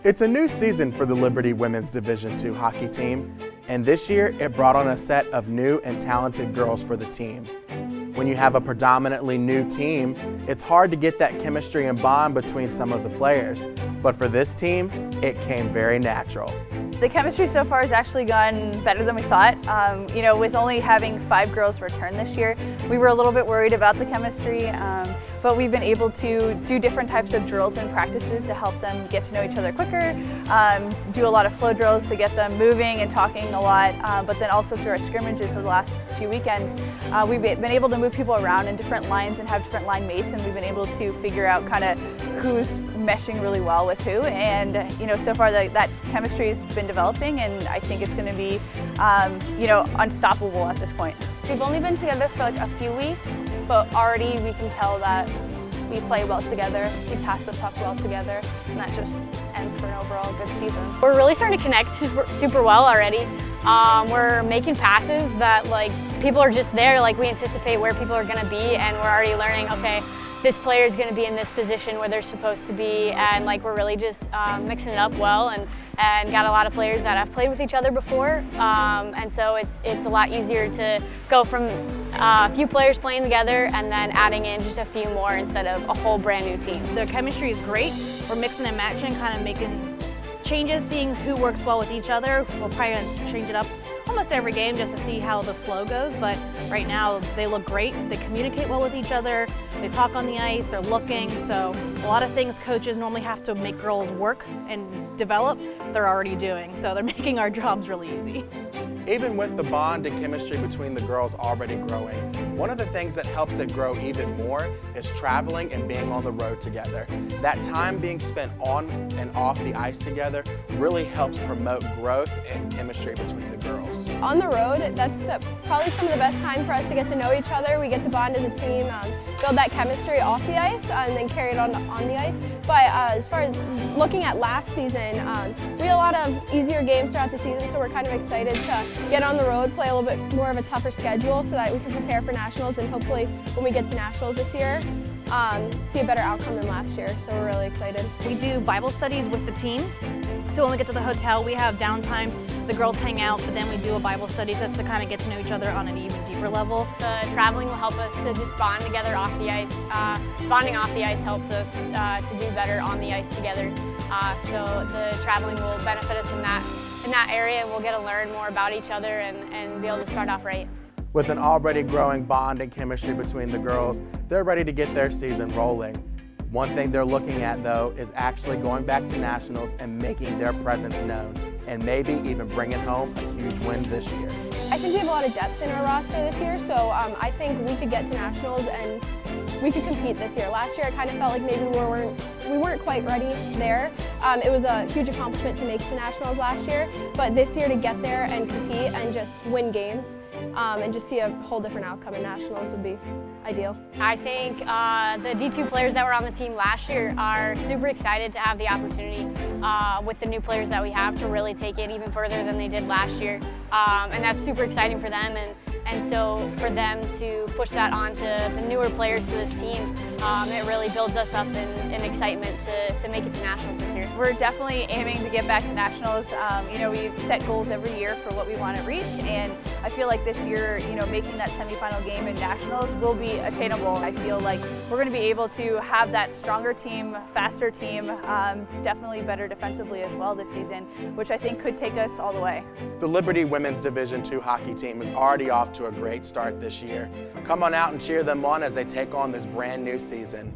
It's a new season for the Liberty Women's Division II hockey team, and this year it brought on a set of new and talented girls for the team. When you have a predominantly new team, it's hard to get that chemistry and bond between some of the players, but for this team, it came very natural. The chemistry so far has actually gone better than we thought. With only having 5 girls return this year, we were a little bit worried about the chemistry, but we've been able to do different types of drills and practices to help them get to know each other quicker, do a lot of flow drills to get them moving and talking a lot, but then also through our scrimmages of the last few weekends, we've been able to move people around in different lines and have different line mates, and we've been able to figure out kind of who's meshing really well with who, and so far that chemistry has been developing, and I think it's going to be unstoppable at this point. We've only been together for like a few weeks, but already we can tell that we play well together, we pass the puck well together, and that just ends for an overall good season. We're really starting to connect super well already. We're making passes that people are just there, we anticipate where people are going to be, and we're already learning, okay, this player is going to be in this position where they're supposed to be, and we're really just mixing it up well, and got a lot of players that have played with each other before, and so it's a lot easier to go from a few players playing together and then adding in just a few more instead of a whole brand new team. Their chemistry is great. We're mixing and matching, kind of making changes, seeing who works well with each other. We'll probably change it up almost every game just to see how the flow goes, but right now they look great. They communicate well with each other, they talk on the ice, they're looking, so a lot of things coaches normally have to make girls work and develop, they're already doing, so they're making our jobs really easy. Even with the bond and chemistry between the girls already growing, one of the things that helps it grow even more is traveling and being on the road together. That time being spent on and off the ice together really helps promote growth and chemistry between the girls. On the road, that's probably some of the best time for us to get to know each other. We get to bond as a team, build that chemistry off the ice, and then carry it on the ice. But as far as looking at last season, we had a lot of easier games throughout the season, so we're kind of excited to get on the road, play a little bit more of a tougher schedule so that we can prepare for nationals, and hopefully when we get to nationals this year, see a better outcome than last year, so we're really excited. We do Bible studies with the team, so when we get to the hotel we have downtime, the girls hang out, but then we do a Bible study just to kind of get to know each other on an even deeper level. The traveling will help us to just bond together off the ice. Bonding off the ice helps us to do better on the ice together, so the traveling will benefit us in that area, and we'll get to learn more about each other and be able to start off right. With an already growing bond and chemistry between the girls, they're ready to get their season rolling. One thing they're looking at, though, is actually going back to nationals and making their presence known, and maybe even bringing home a huge win this year. I think we have a lot of depth in our roster this year, so I think we could get to nationals and we could compete this year. Last year I kind of felt like maybe we weren't quite ready there. It was a huge accomplishment to make it to nationals last year, but this year to get there and compete and just win games and just see a whole different outcome in nationals would be ideal. I think the D2 players that were on the team last year are super excited to have the opportunity with the new players that we have to really take it even further than they did last year, and that's super exciting for them, and so for them to push that on to the newer players to this team, it really builds us up in excitement to make it to nationals this year. We're definitely aiming to get back to nationals. We set goals every year for what we want to reach, and I feel like this year, making that semifinal game in nationals will be attainable. I feel like we're going to be able to have that stronger team, faster team, definitely better defensively as well this season, which I think could take us all the way. The Liberty Women's Division II hockey team is already off to a great start this year. Come on out and cheer them on as they take on this brand new season.